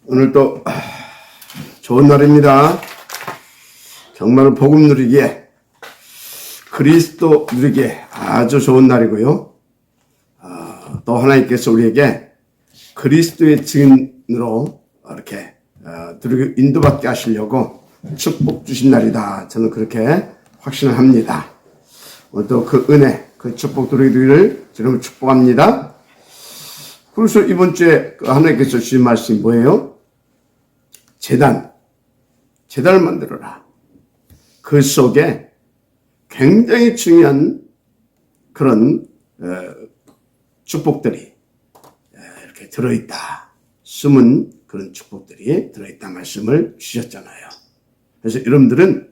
오늘도 좋은 날입니다. 정말 복음 누리기에, 그리스도 누리기에 아주 좋은 날이고요. 또 하나님께서 우리에게 그리스도의 증인으로 이렇게 인도받게 하시려고 축복 주신 날이다. 저는 그렇게 확신을 합니다. 오늘도 그 은혜, 그 축복 누리기를 지금 축복합니다. 그래서 이번 주에 하나님께서 주신 말씀이 뭐예요? 재단을 만들어라. 그 속에 굉장히 중요한 그런 축복들이 이렇게 들어있다. 숨은 그런 축복들이 들어있다 말씀을 주셨잖아요. 그래서 여러분들은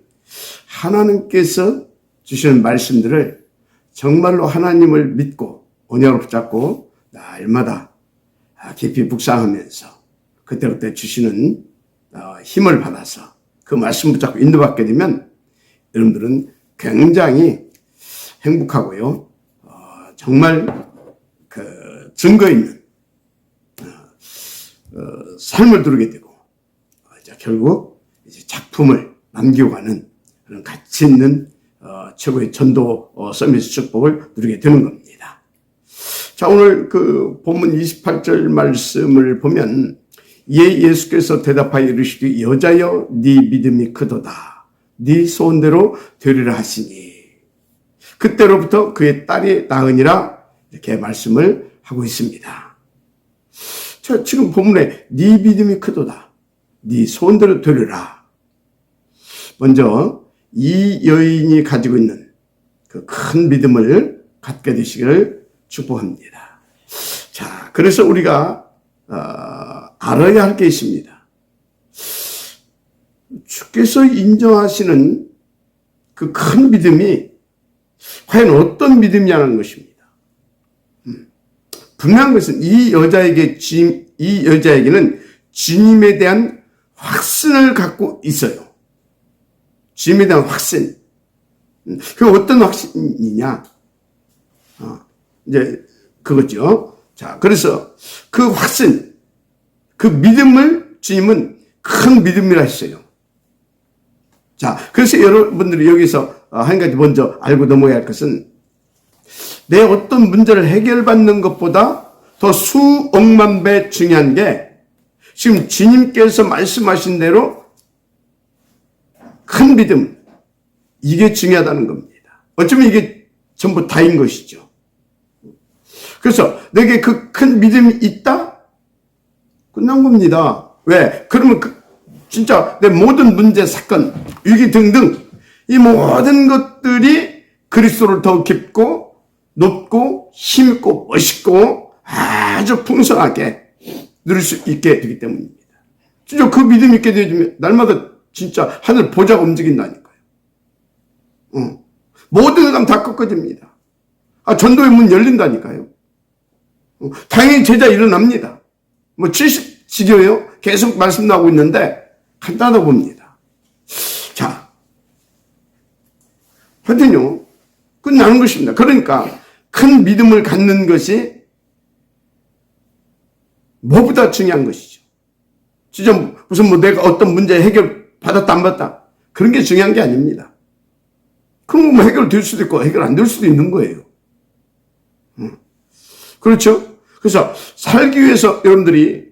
하나님께서 주시는 말씀들을 정말로 하나님을 믿고 언약을 붙잡고 날마다 깊이 묵상하면서 그때그때 주시는 힘을 받아서 그 말씀 붙잡고 인도받게 되면 여러분들은 굉장히 행복하고요. 정말 그 증거 있는 삶을 누리게 되고 결국 이제 작품을 남기고 가는 그런 가치 있는 최고의 전도 서밋 축복을 누리게 되는 겁니다. 자, 오늘 그 본문 28절 말씀을 보면 예수께서 대답하여 이르시되 여자여 네 믿음이 크도다. 네 소원대로 되리라 하시니 그때로부터 그의 딸이 나으니라 이렇게 말씀을 하고 있습니다. 자, 지금 본문에 네 믿음이 크도다. 네 소원대로 되리라. 먼저 이 여인이 가지고 있는 그 큰 믿음을 갖게 되시기를 축복합니다. 자, 그래서 우리가 알아야 할 게 있습니다. 주께서 인정하시는 그 큰 믿음이 과연 어떤 믿음이냐는 것입니다. 분명한 것은 이 여자에게는 주님에 대한 확신을 갖고 있어요. 주님에 대한 확신. 그 어떤 확신이냐? 이제 그거죠. 자, 그래서 그 확신, 그 믿음을 주님은 큰 믿음이라 했어요. 자, 그래서 여러분들이 여기서 한 가지 먼저 알고 넘어야 할 것은 내 어떤 문제를 해결받는 것보다 더 수억만 배 중요한 게 지금 주님께서 말씀하신 대로 큰 믿음, 이게 중요하다는 겁니다. 어쩌면 이게 전부 다인 것이죠. 그래서 내게 그 큰 믿음이 있다? 끝난 겁니다. 왜? 그러면 진짜 내 모든 문제, 사건, 위기 등등 이 모든 것들이 그리스도를 더 깊고 높고 힘있고 멋있고 아주 풍성하게 누릴 수 있게 되기 때문입니다. 진짜 그 믿음이 있게 되면 날마다 진짜 하늘 보좌가 움직인다니까요. 모든 사람 다 꺾어집니다. 전도의 문 열린다니까요. 당연히 제자 일어납니다. 70지교예요. 계속 말씀 나오고 있는데 간단하다 봅니다. 자, 하여튼요, 끝나는 것입니다. 그러니까 큰 믿음을 갖는 것이 뭐보다 중요한 것이죠. 진짜 무슨 내가 어떤 문제 해결 받았다 안 받았다 그런 게 중요한 게 아닙니다. 그럼 해결될 수도 있고 해결 안 될 수도 있는 거예요. 그렇죠? 그래서 살기 위해서 여러분들이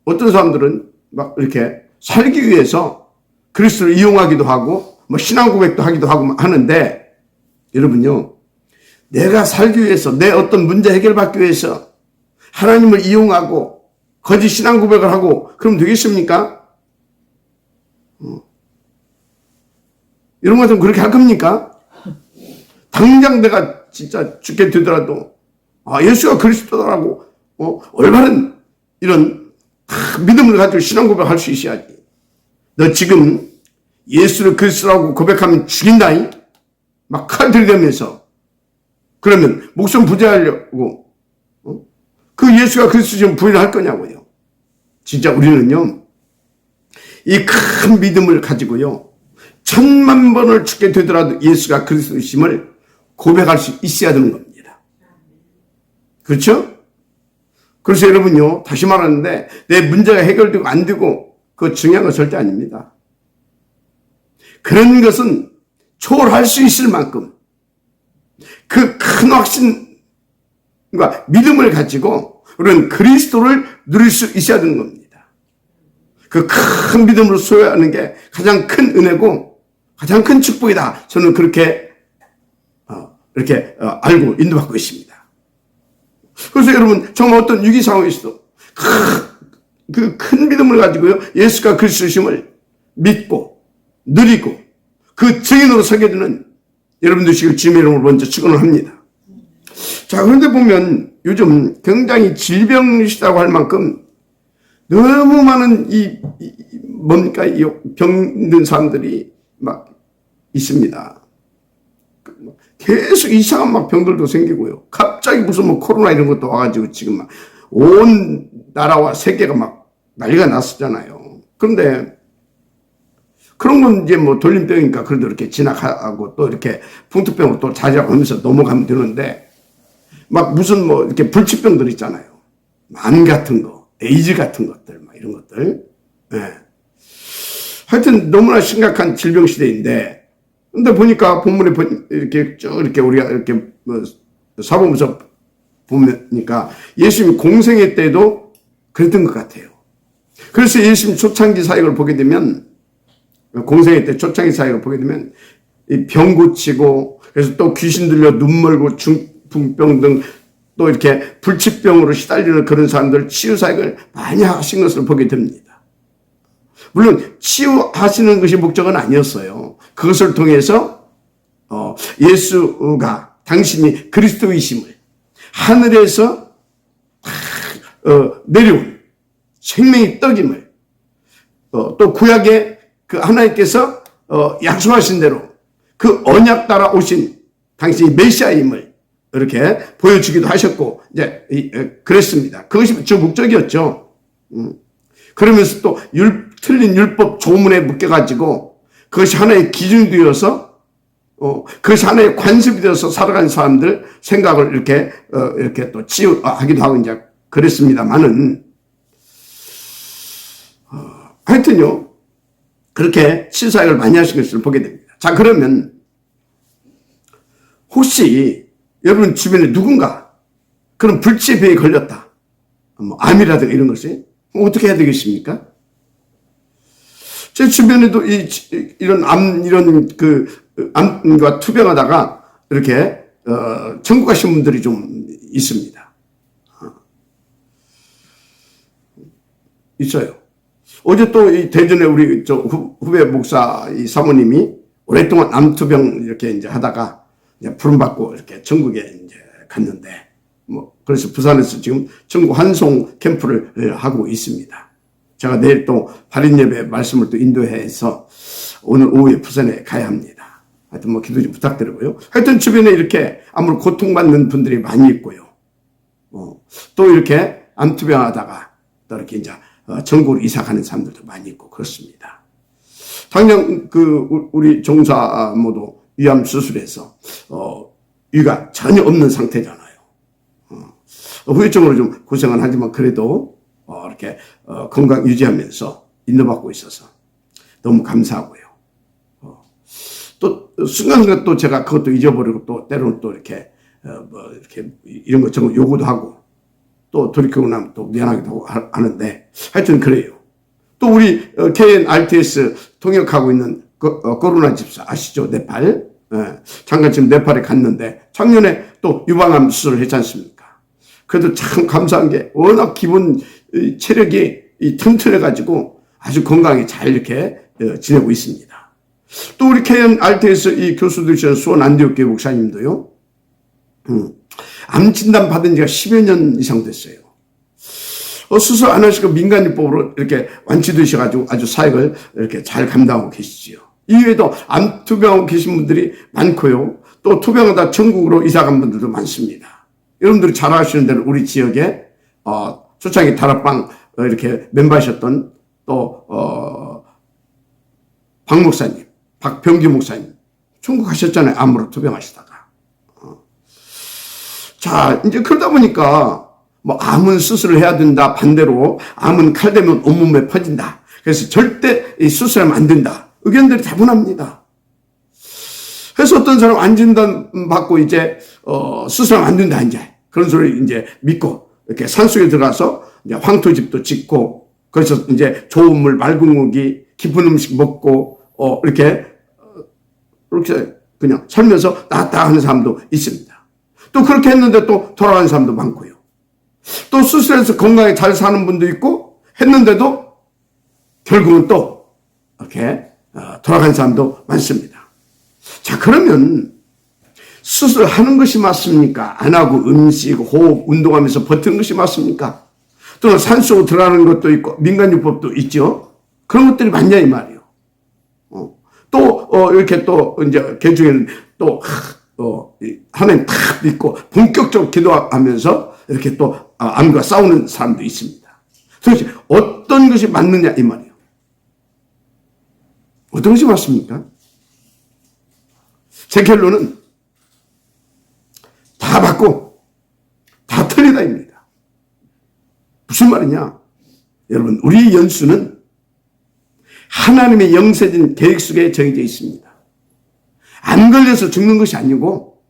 어떤 사람들은 막 이렇게 살기 위해서 그리스도를 이용하기도 하고 신앙 고백도 하기도 하고 하는데 여러분요, 내가 살기 위해서 내 어떤 문제 해결받기 위해서 하나님을 이용하고 거짓 신앙 고백을 하고 그럼 되겠습니까? 이런 것은 그렇게 할 겁니까? 당장 내가 진짜 죽게 되더라도 예수가 그리스도라고 올바른 이런 믿음을 가지고 신앙 고백할 수 있어야지. 너 지금 예수를 그리스도라고 고백하면 죽인다잉? 막 칼 들이대면서 그러면 목숨 부재하려고 그 예수가 그리스도처럼 부인할 거냐고요. 진짜 우리는요, 이 큰 믿음을 가지고요 10,000,000번을 죽게 되더라도 예수가 그리스도이심을 고백할 수 있어야 되는 겁니다. 그렇죠? 그래서 여러분요, 다시 말하는데 내 문제가 해결되고 안 되고 그거 중요한 건 절대 아닙니다. 그런 것은 초월할 수 있을 만큼 그 큰 확신과 믿음을 가지고 우리는 그리스도를 누릴 수 있어야 되는 겁니다. 그 큰 믿음으로 소유하는 게 가장 큰 은혜고 가장 큰 축복이다. 저는 그렇게 이렇게 알고 인도받고 있습니다. 그래서 여러분 정말 어떤 위기 상황에서도 그 큰 믿음을 가지고요, 예수가 그리스도심을 믿고 누리고 그 증인으로 서게 되는 여러분 되시길 주님의 이름으로 먼저 축원을 합니다. 자, 그런데 보면 요즘 굉장히 질병이시다고 할 만큼 너무 많은 뭔가 병든 사람들이 막 있습니다. 계속 이상한 막 병들도 생기고요. 갑자기 무슨 뭐 코로나 이런 것도 와가지고 지금 막 온 나라와 세계가 막 난리가 났었잖아요. 그런데 그런 건 이제 뭐 돌림병이니까 그래도 이렇게 지나가고 또 이렇게 풍토병으로 또 자제하면서 넘어가면 되는데 막 무슨 뭐 이렇게 불치병들 있잖아요. 암 같은 거, 에이즈 같은 것들, 막 이런 것들. 네. 하여튼 너무나 심각한 질병 시대인데, 근데 보니까 본문에 이렇게 쭉 이렇게 우리가 이렇게 뭐 사보면서 보니까 예수님 공생애 때도 그랬던 것 같아요. 그래서 예수님 초창기 사역을 보게 되면, 공생애 때 초창기 사역을 보게 되면 이 병 고치고, 그래서 또 귀신 들려 눈 멀고 중풍병 등 또 이렇게 불치병으로 시달리는 그런 사람들 치유 사역을 많이 하신 것을 보게 됩니다. 물론 치유하시는 것이 목적은 아니었어요. 그것을 통해서 예수가 당신이 그리스도이심을 하늘에서 내려온 생명의 떡임을 또 구약의 그 하나님께서 약속하신 대로 그 언약 따라 오신 당신이 메시아임을 이렇게 보여주기도 하셨고 이제 그랬습니다. 그것이 주 목적이었죠. 그러면서 또 틀린 율법 조문에 묶여가지고 그것이 하나의 기준이 되어서 그것이 하나의 관습이 되어서 살아가는 사람들 생각을 이렇게 또 치유하기도 하고 이제 그랬습니다만은 하여튼요 그렇게 치유사역을 많이 하신 것을 보게 됩니다. 자, 그러면 혹시 여러분 주변에 누군가 그런 불치의 병에 걸렸다, 뭐 암이라든가 이런 것이 어떻게 해야 되겠습니까? 제 주변에도 이런 암과 투병하다가 이렇게 천국 가신 분들이 좀 있습니다. 있어요. 어제 또 이 대전에 우리 후배 목사 이 사모님이 오랫동안 암투병 이렇게 이제 하다가 이제 부름받고 이렇게 천국에 이제 갔는데, 뭐 그래서 부산에서 지금 천국 환송 캠프를 하고 있습니다. 제가 내일 또 발인 예배 말씀을 또 인도해서 오늘 오후에 부산에 가야 합니다. 하여튼 뭐 기도 좀 부탁드리고요. 하여튼 주변에 이렇게 암으로 고통받는 분들이 많이 있고요. 또 이렇게 암투병하다가 또 이렇게 이제 전국으로 이사 가는 사람들도 많이 있고 그렇습니다. 당장 우리 종사 모두 위암 수술해서 위가 전혀 없는 상태잖아요. 후유증으로 좀 고생은 하지만 그래도 이렇게 건강 유지하면서 인도받고 있어서 너무 감사하고요. 또 순간순간 또 제가 그것도 잊어버리고 또 때로는 또 이렇게 이렇게 이런 것 저런 요구도 하고 또 돌이키고 나면 또 미안하기도 하는데 하여튼 그래요. 또 우리 KNRTS 통역하고 있는 코로나 집사 아시죠? 네팔. 잠깐 지금 네팔에 갔는데 작년에 또 유방암 수술을 했지 않습니까? 그래도 참 감사한 게 워낙 기본 체력이 튼튼해가지고 아주 건강히 잘 이렇게 지내고 있습니다. 또 우리 KNRTS 이 교수들이신 수원 안디옥교회 목사님도요, 암 진단 받은 지가 10여 년 이상 됐어요. 수술 안 하시고 민간요법으로 이렇게 완치되셔가지고 아주 사역을 이렇게 잘 감당하고 계시지요. 이외에도 암 투병하고 계신 분들이 많고요. 또 투병하다 천국으로 이사간 분들도 많습니다. 여러분들이 잘 아시는 대로 우리 지역에 초창기 다락방 이렇게 멤버하셨던 또 박 목사님, 박병규 목사님 천국 가셨잖아요. 암으로 투병하시다가. 자, 이제 그러다 보니까 뭐 암은 수술을 해야 된다. 반대로 암은 칼 대면 온몸에 퍼진다. 그래서 절대 수술하면 안 된다. 의견들이 다분합니다. 그래서 어떤 사람 안 진단 받고 이제 수술하면 안 된다 이제 그런 소리 이제 믿고 이렇게 산속에 들어가서 이제 황토집도 짓고 거기서 이제 좋은 물, 맑은 고기, 깊은 음식 먹고 이렇게 그냥 살면서 나았다 하는 사람도 있습니다. 또 그렇게 했는데 또 돌아가는 사람도 많고요. 또 수술해서 건강하게 잘 사는 분도 있고 했는데도 결국은 또 이렇게 돌아간 사람도 많습니다. 자, 그러면 수술하는 것이 맞습니까? 안 하고 음식, 호흡, 운동하면서 버티는 것이 맞습니까? 또는 산속으로 들어가는 것도 있고 민간요법도 있죠. 그런 것들이 맞냐 이 말이에요. 또 이렇게 또 이제 개 중에는 또 하나님 탁 믿고 본격적으로 기도하면서 이렇게 또 암과 싸우는 사람도 있습니다. 도대체 어떤 것이 맞느냐 이 말이에요. 어떤 것이 맞습니까? 제 결론은 다 맞고 다 틀리다입니다. 무슨 말이냐? 여러분, 우리 연수는 하나님의 영세진 계획 속에 정해져 있습니다. 안 걸려서 죽는 것이 아니고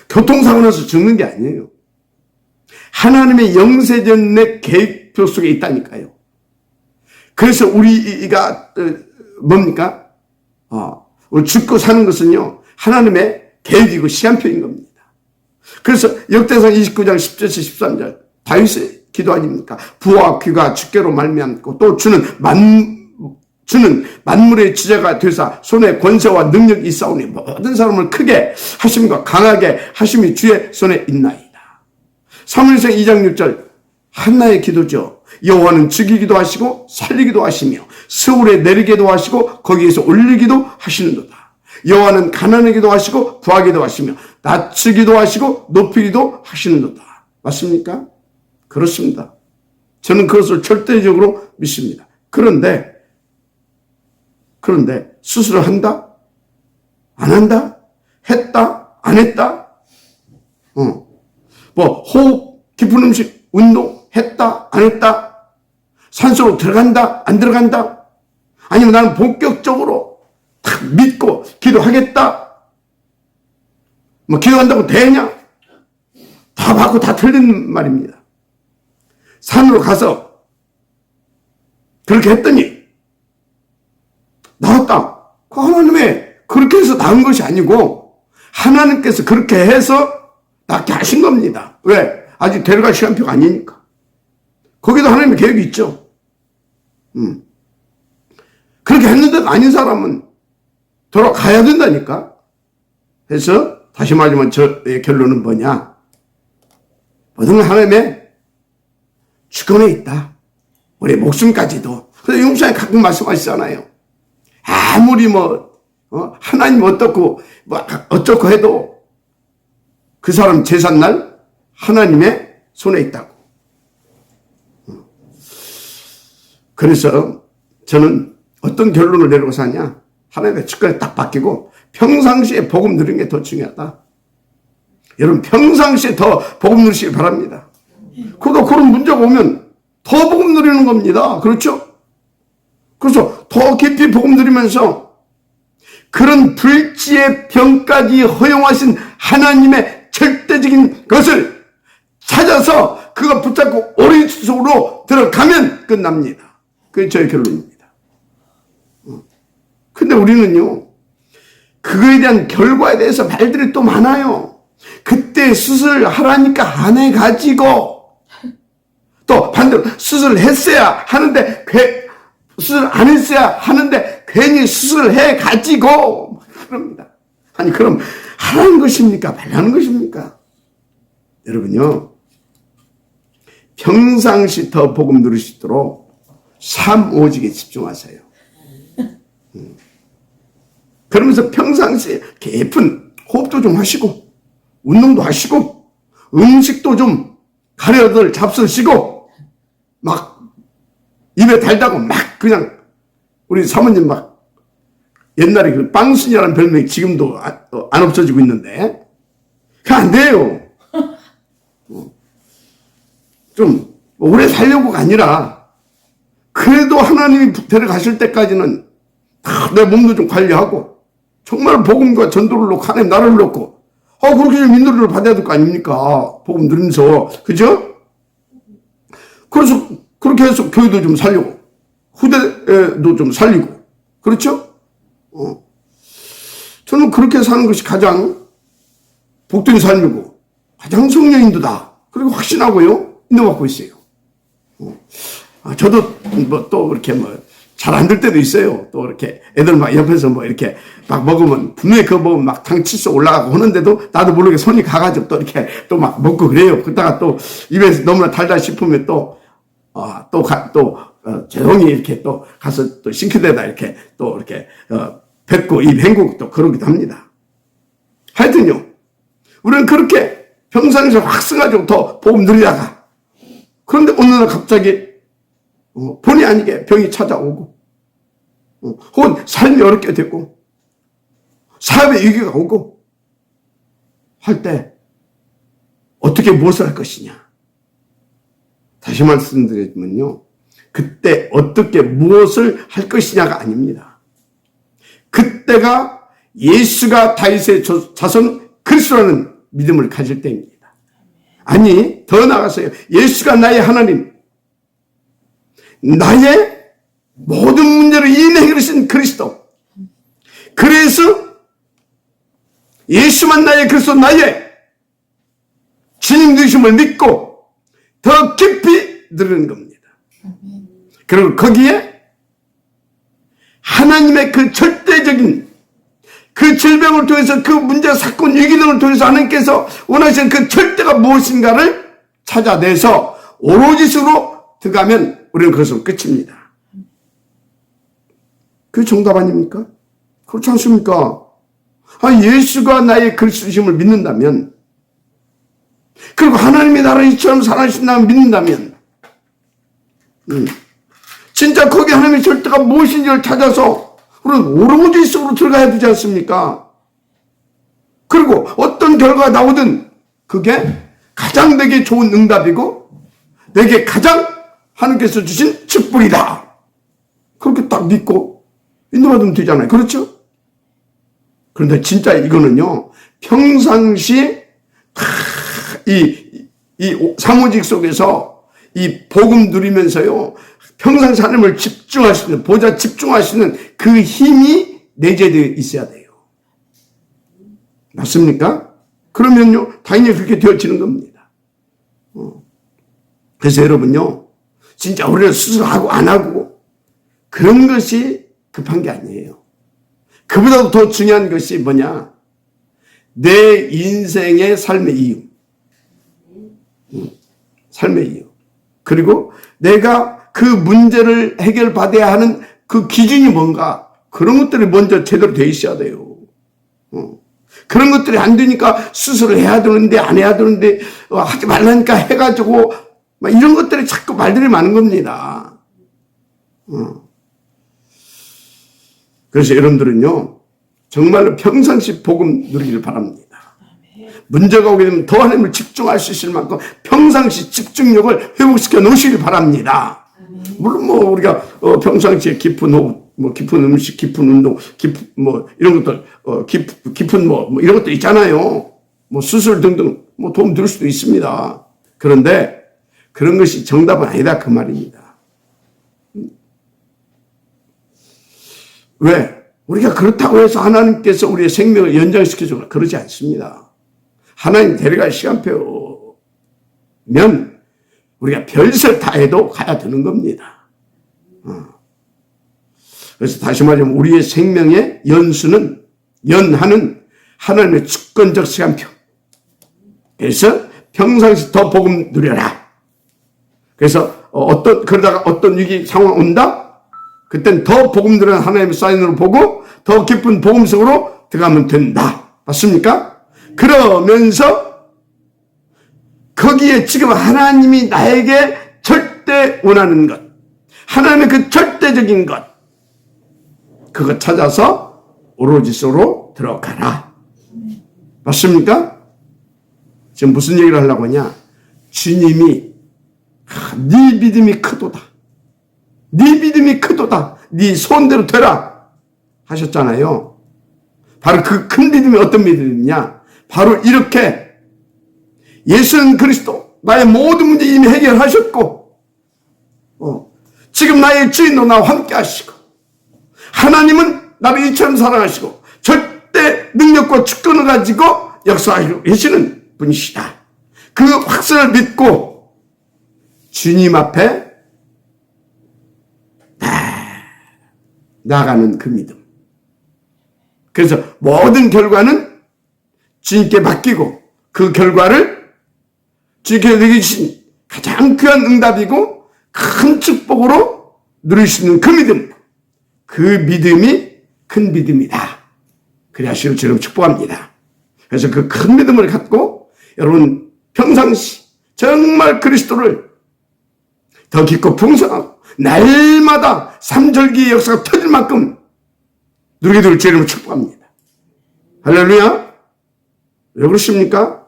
교통사고 나서 죽는 게 아니에요. 하나님의 영세전의 계획표 속에 있다니까요. 그래서 우리가 뭡니까? 죽고 사는 것은요 하나님의 계획이고 시간표인 겁니다. 그래서 역대상 29장 10절에서 13절 다윗의 기도 아닙니까? 부와 귀가 주께로 말미암고 또 주는 만물의 지자가 되사 손에 권세와 능력이 있사오니 모든 사람을 크게 하심과 강하게 하심이 주의 손에 있나이다. 사무엘상 2장 6절 한나의 기도죠. 여호와는 죽이기도 하시고 살리기도 하시며 스울에 내리기도 하시고 거기에서 올리기도 하시는도다. 여호와는 가난하기도 하시고 부하기도 하시며 낮추기도 하시고 높이기도 하시는도다. 맞습니까? 그렇습니다. 저는 그것을 절대적으로 믿습니다. 그런데 수술을 한다? 안 한다? 했다? 안 했다? 호흡, 깊은 음식, 운동 했다? 안 했다? 산소로 들어간다? 안 들어간다? 아니면 나는 본격적으로 딱 믿고 기도하겠다? 기도한다고 되냐? 다 받고 다 틀린 말입니다. 산으로 가서 그렇게 했더니 나왔다. 그 하나님의 그렇게 해서 나은 것이 아니고 하나님께서 그렇게 해서 낫게 하신 겁니다. 왜? 아직 데려갈 시간표가 아니니까. 거기도 하나님의 계획이 있죠. 그렇게 했는데도 아닌 사람은 돌아가야 된다니까. 그래서 다시 말하면 저의 결론은 뭐냐? 모든 하나님의 주권에 있다. 우리 목숨까지도. 그래서 용산에 가끔 말씀하시잖아요. 아무리 하나님 어떻고 어쩌고 해도 그 사람 제삿날 하나님의 손에 있다고. 그래서 저는 어떤 결론을 내리고 사냐? 하나님의 주권에 딱 바뀌고 평상시에 복음 누리는 게 더 중요하다. 여러분 평상시에 더 복음 누리시기 바랍니다. 그런 문제가 오면 더 복음 누리는 겁니다. 그렇죠? 그래서 더 깊이 복음 누리면서 그런 불지의 병까지 허용하신 하나님의 절대적인 것을 찾아서 그거 붙잡고 오리 속으로 들어가면 끝납니다. 그게 저의 결론입니다. 근데 우리는요 그거에 대한 결과에 대해서 말들이 또 많아요. 그때 수술하라니까 안 해가지고 또 반대로 수술했어야 하는데 수술 안 했어야 하는데 괜히 수술을 해가지고 그럽니다. 아니 그럼 하라는 것입니까? 말라는 것입니까? 여러분요 평상시 더 복음 누리시도록 삶 오직에 집중하세요. 그러면서 평상시에 깊은 호흡도 좀 하시고 운동도 하시고 음식도 좀 가려들 잡수시고 막 입에 달다고 막 그냥 우리 사모님 막 옛날에 그 빵순이라는 별명이 지금도 안 없어지고 있는데 그거 안 돼요. 좀 오래 살려고가 아니라 그래도 하나님이 데려가실 때까지는 내 몸도 좀 관리하고 정말 복음과 전도를 놓고 하나님 나라를 놓고 그렇게 좀 인도를 받아야 될 거 아닙니까? 복음 누리면서. 그죠? 그래서 그렇게 해서 교회도 좀 살리고 후대도 좀 살리고. 그렇죠? 저는 그렇게 사는 것이 가장 복된 삶이고 가장 성령인도다. 그리고 확신하고요. 인도받고 있어요. 저도 또 이렇게 잘 안 될 때도 있어요. 또 이렇게 애들 막 옆에서 이렇게 막 먹으면 분명히 그거 먹으면 막 당치수 올라가고 하는데도 나도 모르게 손이 가가지고 또 이렇게 또 막 먹고 그래요. 그러다가 또 입에서 너무나 달다 싶으면 조용히 이렇게 또 가서 또 싱크대에다 이렇게 또 이렇게 뱉고 입 헹구고 또 그러기도 합니다. 하여튼요. 우리는 그렇게 평상시에 확 써가지고 더 복음 누리다가 그런데 어느 날 갑자기 본의 아니게 병이 찾아오고 혹은 삶이 어렵게 되고 사업에 위기가 오고 할 때 어떻게 무엇을 할 것이냐. 다시 말씀드리면요. 그때 어떻게 무엇을 할 것이냐가 아닙니다. 그때가 예수가 다윗의 자손 그리스도라는 믿음을 가질 때입니다. 아니 더 나아가서요. 예수가 나의 하나님, 나의 모든 문제를 이인해 해결하신 그리스도. 그래서 예수만 나의 그리스도 나의 주님 되심을 믿고 더 깊이 누리는 겁니다. 그리고 거기에 하나님의 그 절대적인 그 질병을 통해서 그 문제, 사건, 위기 등을 통해서 하나님께서 원하시는 그 절대가 무엇인가를 찾아내서 오로지 수로 들어가면 우리는 그것으로 끝입니다. 그게 정답 아닙니까? 그렇지 않습니까? 예수가 나의 그리스도심을 믿는다면, 그리고 하나님이 나를 이처럼 살아주신다고 믿는다면, 진짜 거기 하나님의 절대가 무엇인지를 찾아서 우리는 오로지 속으로 들어가야 되지 않습니까? 그리고 어떤 결과가 나오든 그게 가장 내게 좋은 응답이고 내게 가장 하나님께서 주신 축복이다. 그렇게 딱 믿고 인도받으면 되잖아요. 그렇죠? 그런데 진짜 이거는요, 평상시 이 사무직 속에서 이 복음 누리면서요, 평상시 하나님을 집중하시는, 보좌 집중하시는 그 힘이 내재되어 있어야 돼요. 맞습니까? 그러면요, 당연히 그렇게 되어지는 겁니다. 그래서 여러분요, 진짜 우리는 수술하고 안 하고 그런 것이 급한 게 아니에요. 그보다도 더 중요한 것이 뭐냐? 내 인생의 삶의 이유. 삶의 이유. 그리고 내가 그 문제를 해결받아야 하는 그 기준이 뭔가, 그런 것들이 먼저 제대로 돼 있어야 돼요. 그런 것들이 안 되니까 수술을 해야 되는데 안 해야 되는데 하지 말라니까 해가지고 막 이런 것들이 자꾸 말들이 많은 겁니다. 그래서 여러분들은요, 정말로 평상시 복음 누리기를 바랍니다. 문제가 오게 되면 더 하나님을 집중할 수 있을 만큼 평상시 집중력을 회복시켜 놓으시길 바랍니다. 물론 우리가 평상시에 깊은 호흡, 깊은 음식, 깊은 운동, 이런 것들, 깊은 이런 것도 있잖아요. 수술 등등 도움 줄 수도 있습니다. 그런데 그런 것이 정답은 아니다, 그 말입니다. 왜? 우리가 그렇다고 해서 하나님께서 우리의 생명을 연장시켜주거나 그러지 않습니다. 하나님 데려갈 시간표면 우리가 별짓을 다 해도 가야 되는 겁니다. 그래서 다시 말하면 우리의 생명의 연하는 하나님의 주권적 시간표. 그래서 평상시 더 복음 누려라. 그래서 그러다가 어떤 위기 상황 온다? 그땐 더 복음 누리는 하나님의 사인으로 보고 더 깊은 복음 속으로 들어가면 된다. 맞습니까? 그러면서 거기에 지금 하나님이 나에게 절대 원하는 것, 하나님의 그 절대적인 것, 그거 찾아서 오로지 속으로 들어가라. 맞습니까? 지금 무슨 얘기를 하려고 하냐? 주님이 네 믿음이 크도다. 네 믿음이 크도다. 네 소원대로 되라 하셨잖아요. 바로 그 큰 믿음이 어떤 믿음이냐? 바로 이렇게 예수는 그리스도 나의 모든 문제 이미 해결하셨고 지금 나의 주인도 나와 함께 하시고 하나님은 나를 이처럼 사랑하시고 절대 능력과 주권을 가지고 역사하시고 계시는 분이시다. 그 확신을 믿고 주님 앞에 나아가는 그 믿음. 그래서 모든 결과는 주님께 맡기고 그 결과를 주님께 내주신 가장 귀한 응답이고 큰 축복으로 누릴 수 있는 그 믿음. 그 믿음이 큰 믿음이다. 그래야 시험처럼 축복합니다. 그래서 그 큰 믿음을 갖고 여러분 평상시 정말 그리스도를 더 깊고 풍성하고 날마다 삼절기의 역사가 터질 만큼 누리게 될 주님을 축복합니다. 할렐루야. 왜 그러십니까?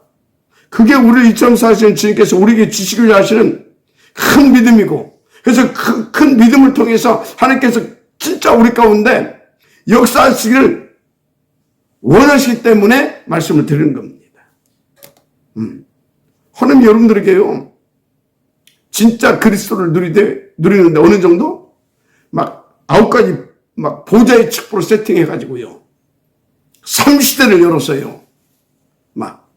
그게 우리 이처럼 사시는 주님께서 우리에게 주시고자 하시는 큰 믿음이고 그래서 그 큰 믿음을 통해서 하나님께서 진짜 우리 가운데 역사하시기를 원하시기 때문에 말씀을 드리는 겁니다. 하나님 여러분들에게요 진짜 그리스도를 누리는데 어느 정도 막 9가지 막 보좌의 축복을 세팅해 가지고요 3시대를 열었어요. 막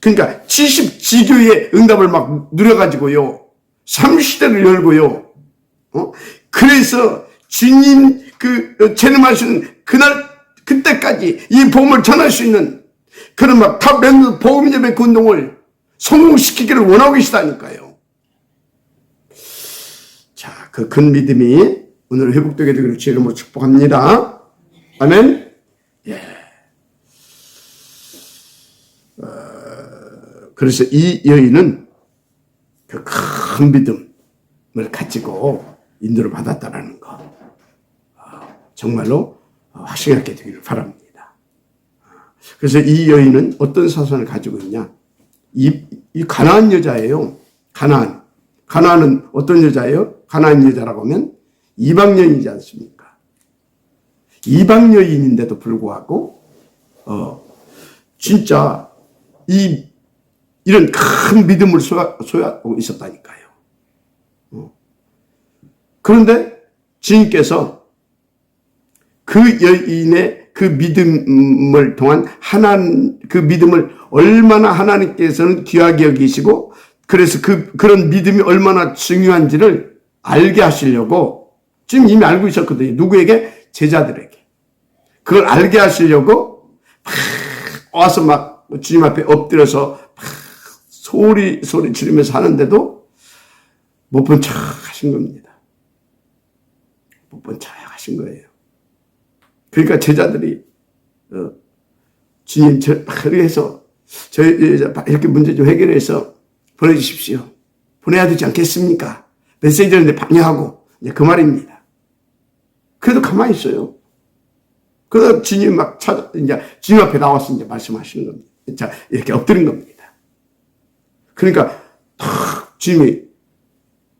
그러니까 70지교의 응답을 막 누려가지고요 3시대를 열고요 그래서 주님 그 재림하시는 그날 그때까지 이 복음을 전할 수 있는 그런 막 탑 복음 예배 그 운동을 성공시키기를 원하고 계시다니까요. 자, 그 큰 믿음이 오늘 회복되게 되기를 주의 이름으로 축복합니다. 아멘. 예. 그래서 이 여인은 그 큰 믿음을 가지고 인도를 받았다라는 거 정말로 확신하게 되기를 바랍니다. 그래서 이 여인은 어떤 사선을 가지고 있냐? 이 가나안 여자예요. 가나안은 어떤 여자예요? 가나안 여자라고 하면 이방 여인이지 않습니까? 이방 여인인데도 불구하고 진짜 이런 큰 믿음을 소유하고 있었다니까요. 그런데 주님께서 그 여인의 그 믿음을 통한 그 믿음을 얼마나 하나님께서는 귀하게 여기시고 그래서 그런 믿음이 얼마나 중요한지를 알게 하시려고 지금 이미 알고 있었거든요. 누구에게? 제자들에게. 그걸 알게 하시려고 와서 막 주님 앞에 엎드려서 소리 지르면서 하는데도 못 본 척 하신 겁니다. 못 본 척 하신 거예요. 그러니까 제자들이 주님 그래서 저희 이렇게 문제 좀 해결해서 보내주십시오. 보내야 되지 않겠습니까? 메시지를 방해하고 이제 그 말입니다. 그래도 가만히 있어요. 그러다 주님 막 이제 주님 앞에 나와서 이제 말씀하시는 겁니다. 자, 이렇게 엎드린 겁니다. 그러니까 탁 주님이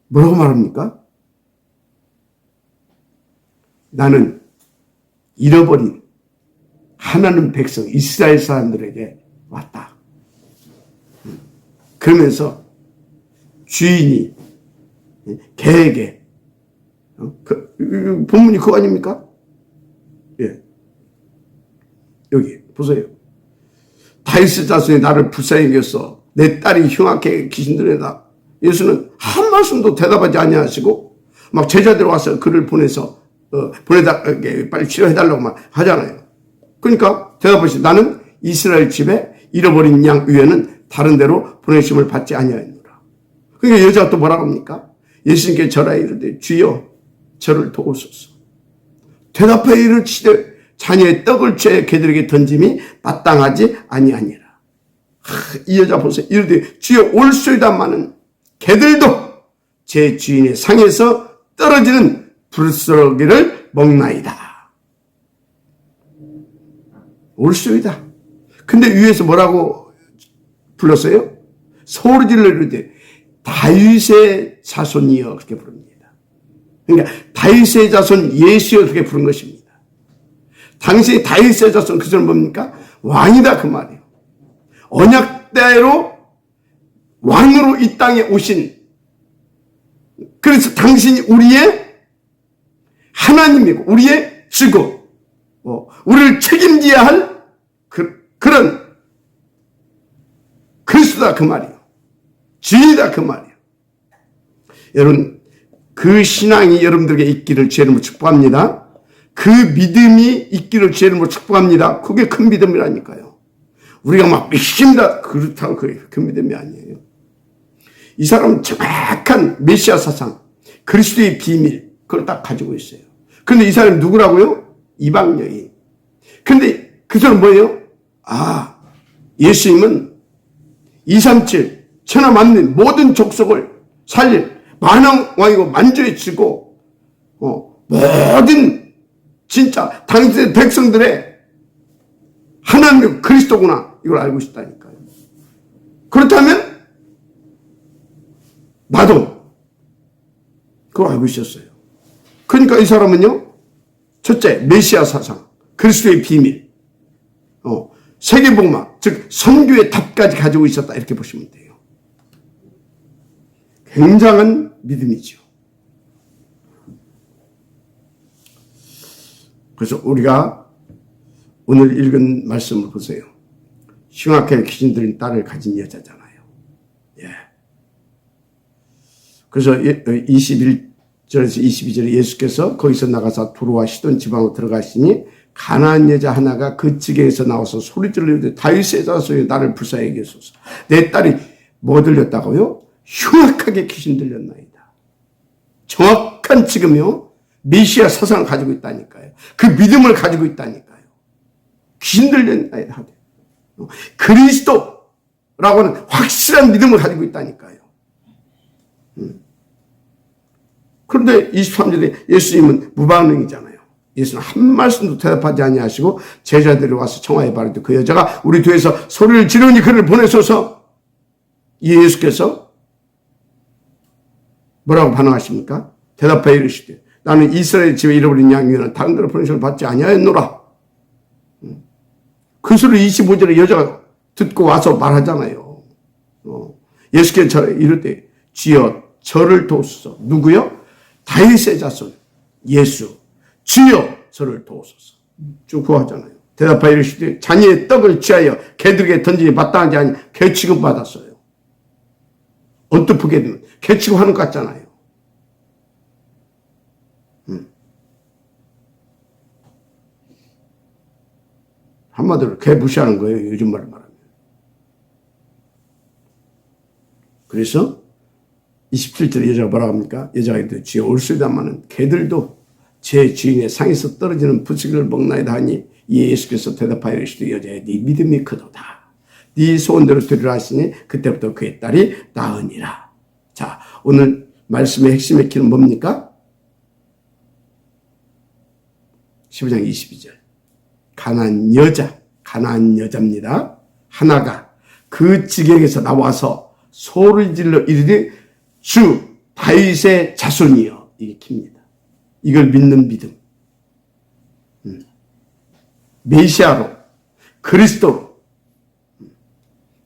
뭐라고 말합니까? 나는 잃어버린 하나님 백성 이스라엘 사람들에게 왔다. 그러면서 주인이 개에게 본문이 그거 아닙니까? 예. 여기 보세요. 다윗의 자손이 나를 불쌍히 여겼어. 내 딸이 흉악하게 귀신들에다. 예수는 한 말씀도 대답하지 아니하시고 막 제자들 와서 그를 보내서 빨리 치료해달라고 막 하잖아요. 그러니까 대답하시 나는 이스라엘 집에 잃어버린 양 위에는 다른 데로 보내심을 받지 아니하노라. 그러니까 여자가 또 뭐라고 합니까? 예수님께 절하 이르되 주여 저를 도우소서. 대답하여 이르시되 자녀의 떡을 죄 개들에게 던짐이 마땅하지 아니하니라. 이 여자 보세요. 이르되 주여 올소이다마는 개들도 제 주인의 상에서 떨어지는 불쏘기를 먹나이다. 올소이다. 근데 위에서 뭐라고 불렀어요? 소리 질러 이르되 다윗의 자손이여 그렇게 부릅니다. 그러니까 다윗의 자손 예수여 그렇게 부른 것입니다. 당시 다윗의 자손 그 사람 뭡니까? 왕이다 그 말이에요. 언약대로 왕으로 이 땅에 오신, 그래서 당신이 우리의 하나님이고 우리의 주고 우리를 책임져야 할 그런 그리스도다 그 말이에요. 주인이다 그 말이에요. 여러분, 그 신앙이 여러분들에게 있기를 주의 이름으로 축복합니다. 그 믿음이 있기를 주의 이름으로 축복합니다. 그게 큰 믿음이라니까요. 우리가 막 믿습니다 그렇다고 그게 큰 믿음이 아니에요. 이 사람은 정확한 메시아 사상, 그리스도의 비밀, 그걸 딱 가지고 있어요. 그런데 이 사람이 누구라고요? 이방 여인. 그런데 그 사람은 뭐예요? 예수님은 237 천하 만민 모든 족속을 살릴 만왕왕이고 만주해주고 모든 진짜 당신의 백성들의 하나님의 그리스도구나 이걸 알고 있다니까요. 그렇다면 나도 그걸 알고 있었어요. 그러니까 이 사람은요, 첫째 메시아 사상, 그리스도의 비밀, 세계복음화, 즉 선교의 답까지 가지고 있었다 이렇게 보시면 돼요. 굉장한 믿음이죠. 그래서 우리가 오늘 읽은 말씀을 보세요. 흉악하게 귀신 들린 딸을 가진 여자잖아요. 예. 그래서 21절에서 22절에 예수께서 거기서 나가서 두로와 시돈 지방으로 들어가시니 가나안 여자 하나가 그 지경에서 나와서 소리질러 이르되 다윗의 자손이 나를 불쌍히 여기소서. 내 딸이 뭐 들렸다고요? 흉악하게 귀신 들렸나이다. 정확한 지금요 메시아 사상을 가지고 있다니까요. 그 믿음을 가지고 있다니까요. 귀신 들렸나이다 하되 그리스도라고 하는 확실한 믿음을 가지고 있다니까요. 그런데 23절에 예수님은 무반응이잖아요. 예수는 한 말씀도 대답하지 아니하시고 제자들이 와서 청하에 바르되 그 여자가 우리 뒤에서 소리를 지르니 그를 보내소서. 이 예수께서 뭐라고 반응하십니까? 대답하여 이르시되 나는 이스라엘 집에 잃어버린 양이나 다른 데로 보내심을 받지 아니하였노라. 그 소리를 25절에 여자가 듣고 와서 말하잖아요. 예수께서 이르되 주여 저를 도우소서. 누구요? 다윗의 자손 예수. 주여 저를 도우소서. 쭉 구하잖아요. 대답하여 이르시되 자녀의 떡을 취하여 개들에게 던지니 마땅하지 아니 개 취급받았어요. 언뜻 보게 되면 개 취급하는 것 같잖아요. 한마디로 개 무시하는 거예요. 요즘 말을 말하면. 그래서 27절에 여자가 뭐라고 합니까? 여자가 이르되 주여 올소이다마는 개들도 제 주인의 상에서 떨어지는 부스기를 먹나이다 하니 이에 예수께서 대답하여 이르시되 여자야 네 믿음이 크도다. 네 소원대로 되리라 하시니 그때부터 그의 딸이 나으니라. 자, 오늘 말씀의 핵심의 키는 뭡니까? 15장 22절. 가나안 여자입니다. 하나가 그 지경에서 나와서 소를 질러 이르되 주 다윗의 자손이여. 이게 킵니다. 이걸 믿는 믿음. 메시아로, 그리스도로,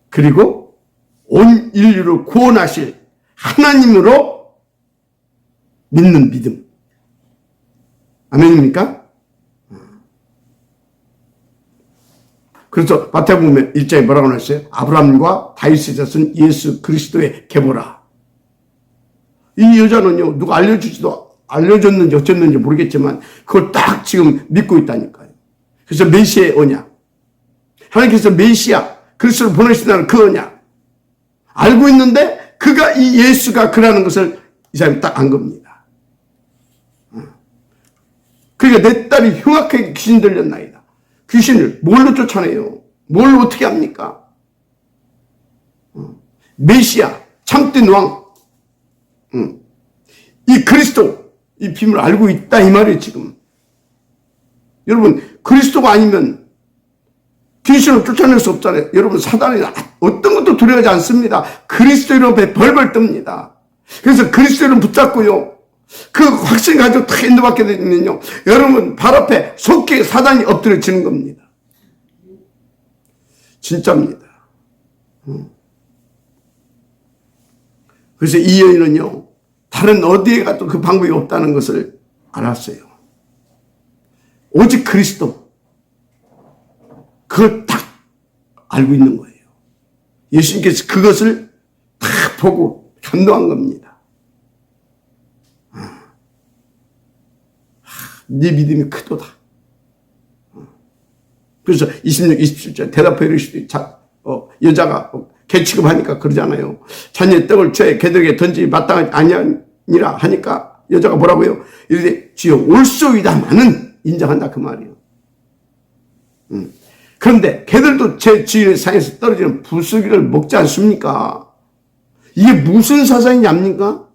그리고 온 인류를 구원하실 하나님으로 믿는 믿음. 아멘입니까? 그래서 마태복음 1장에 뭐라고 나왔어요? 아브라함과 다윗의 자손 예수 그리스도의 계보라. 이 여자는요, 누가 알려줬는지 어쨌는지 모르겠지만 그걸 딱 지금 믿고 있다니까요. 그래서 메시아의 언약. 하나님께서 메시아, 그리스도를 보내신다는 그 언약. 알고 있는데 그가 이 예수가 그라는 것을 이 사람이 딱 안 겁니다. 그러니까 내 딸이 흉악하게 귀신 들렸나이다. 귀신을 뭘로 쫓아내요? 뭘 어떻게 합니까? 메시아, 참된 왕. 이 그리스도, 이 비밀을 알고 있다 이 말이에요 지금. 여러분 그리스도가 아니면 귀신을 쫓아낼 수 없잖아요. 여러분, 사단이 어떤 것도 두려워하지 않습니다. 그리스도 이름 앞에 벌벌 뜹니다. 그래서 그리스도 이름 붙잡고요, 그 확신 가지고 다 인도받게 되면요, 여러분 발 앞에 속히 사단이 엎드려지는 겁니다. 진짜입니다. 그래서 이 여인은요, 다른 어디에 가도 그 방법이 없다는 것을 알았어요. 오직 그리스도, 그걸 딱 알고 있는 거예요. 예수님께서 그것을 딱 보고 감동한 겁니다. 네 믿음이 크도다. 그래서 26, 27절 대답해 이르시되, 여자가 개 취급하니까 그러잖아요. 자녀의 떡을 죄 개들에게 던지기 마땅하지 아니하니라 하니까 여자가 뭐라고요? 이르되 주여 올소이다마는 인정한다, 그 말이에요. 그런데 개들도 제 주인의 상에서 떨어지는 부스러기를 먹지 않습니까? 이게 무슨 사상이냐입니까?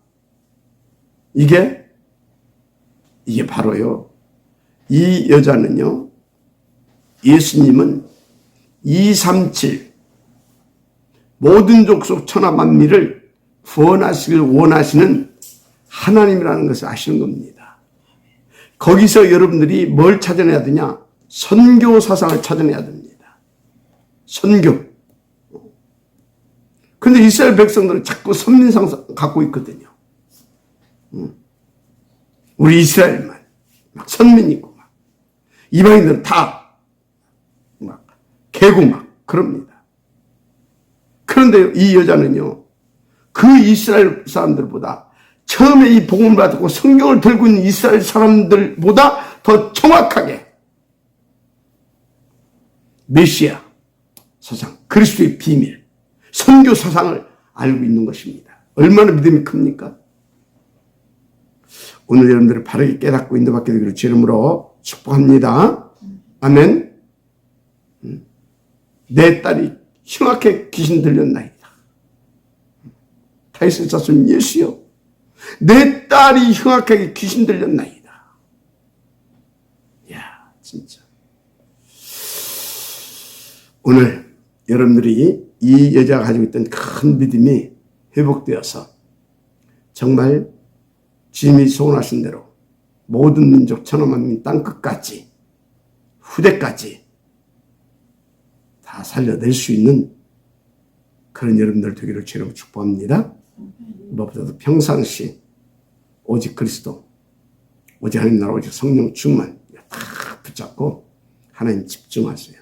이게 바로요, 이 여자는요, 예수님은 237 모든 족속 천하 만민을 구원하시길 원하시는 하나님이라는 것을 아시는 겁니다. 거기서 여러분들이 뭘 찾아내야 되냐? 선교 사상을 찾아내야 됩니다. 선교. 근데 이스라엘 백성들은 자꾸 선민상 갖고 있거든요. 우리 이스라엘만 막 선민이고, 막 이방인들은 다 막 개고 막 그럽니다. 그런데 이 여자는요, 그 이스라엘 사람들보다, 처음에 이 복음을 받고 성경을 들고 있는 이스라엘 사람들보다 더 정확하게 메시아 사상, 그리스도의 비밀, 선교 사상을 알고 있는 것입니다. 얼마나 믿음이 큽니까? 오늘 여러분들을 바르게 깨닫고 인도받게 되기를 주 이름으로 축복합니다. 아멘. 내 딸이 흉악하게 귀신 들렸나이다. 다윗의 자손 예수여, 내 딸이 흉악하게 귀신 들렸나이다. 이야, 진짜. 오늘 여러분들이 이 여자가 가지고 있던 큰 믿음이 회복되어서 정말 주님이 소원하신 대로 모든 민족 천하만민 땅끝까지 후대까지 다 살려낼 수 있는 그런 여러분들 되기를 주로 축복합니다. 무엇보다도 평상시 오직 그리스도, 오직 하나님 나라, 오직 성령 충만 다 붙잡고 하나님 집중하세요.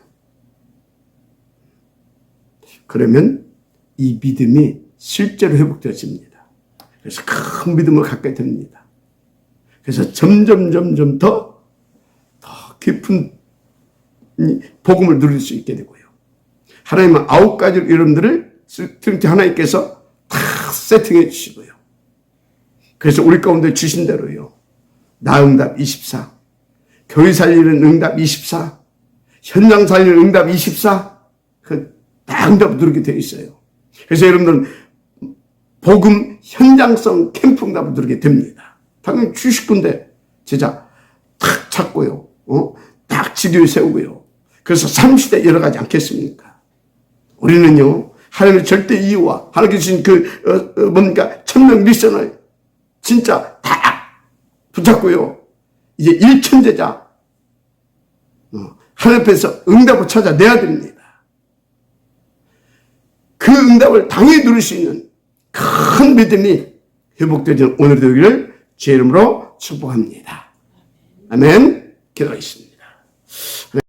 그러면 이 믿음이 실제로 회복되어집니다. 그래서 큰 믿음을 갖게 됩니다. 그래서 점점 더 깊은 복음을 누릴 수 있게 되고요. 하나님은 9가지로 여러분들을 하나님께서 다 세팅해 주시고요. 그래서 우리 가운데 주신 대로요, 나응답 24, 교회 살리는 응답 24, 현장 살리는 응답 24, 다 응답 누르게 되어 있어요. 그래서 여러분들은 복음 현장성 캠프 응답을 누르게 됩니다. 당연히 주실 건데 제자 탁 찾고요, 딱 지도에 세우고요. 그래서 삼시대 여러 가지 않겠습니까? 우리는요, 하나님의 절대 이유와 하나님께 주신 뭔가 천명 미션을 진짜 다 붙잡고요, 이제 일천제자 하나님 앞에서 응답을 찾아내야 됩니다. 그 응답을 당연히 누릴 수 있는 큰 믿음이 회복되는 오늘 되기를 제 이름으로 축복합니다. 아멘. 기도하겠습니다.